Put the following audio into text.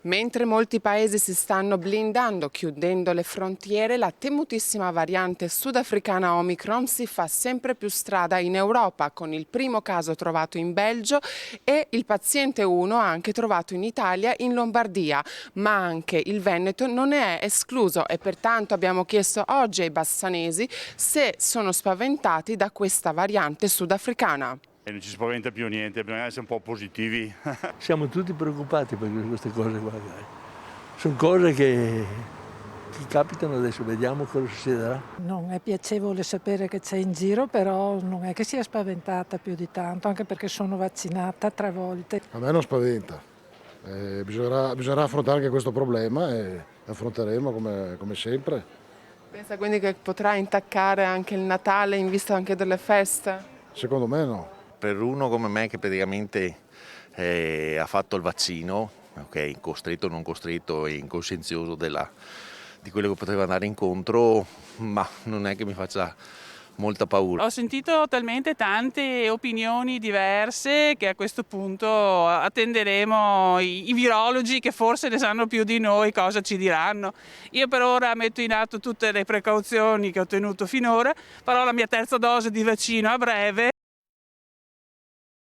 Mentre molti paesi si stanno blindando, chiudendo le frontiere, la temutissima variante sudafricana Omicron si fa sempre più strada in Europa, con il primo caso trovato in Belgio e il paziente 1 anche trovato in Italia, in Lombardia. Ma anche il Veneto non ne è escluso e pertanto abbiamo chiesto oggi ai bassanesi se sono spaventati da questa variante sudafricana. E non ci spaventa più niente, bisogna essere un po' positivi. Siamo tutti preoccupati per queste cose qua. Sono cose che capitano adesso, vediamo cosa succederà. Non è piacevole sapere che c'è in giro, però non è che sia spaventata più di tanto, anche perché sono vaccinata 3 volte. A me non spaventa, bisognerà affrontare anche questo problema e affronteremo come sempre. Pensa quindi che potrà intaccare anche il Natale in vista anche delle feste? Secondo me no. Per uno come me che praticamente ha fatto il vaccino, ok, costretto o non costretto e incoscienzioso di quello che poteva andare incontro, ma non è che mi faccia molta paura. Ho sentito talmente tante opinioni diverse che a questo punto attenderemo i virologi che forse ne sanno più di noi cosa ci diranno. Io per ora metto in atto tutte le precauzioni che ho tenuto finora, farò la mia terza dose di vaccino a breve.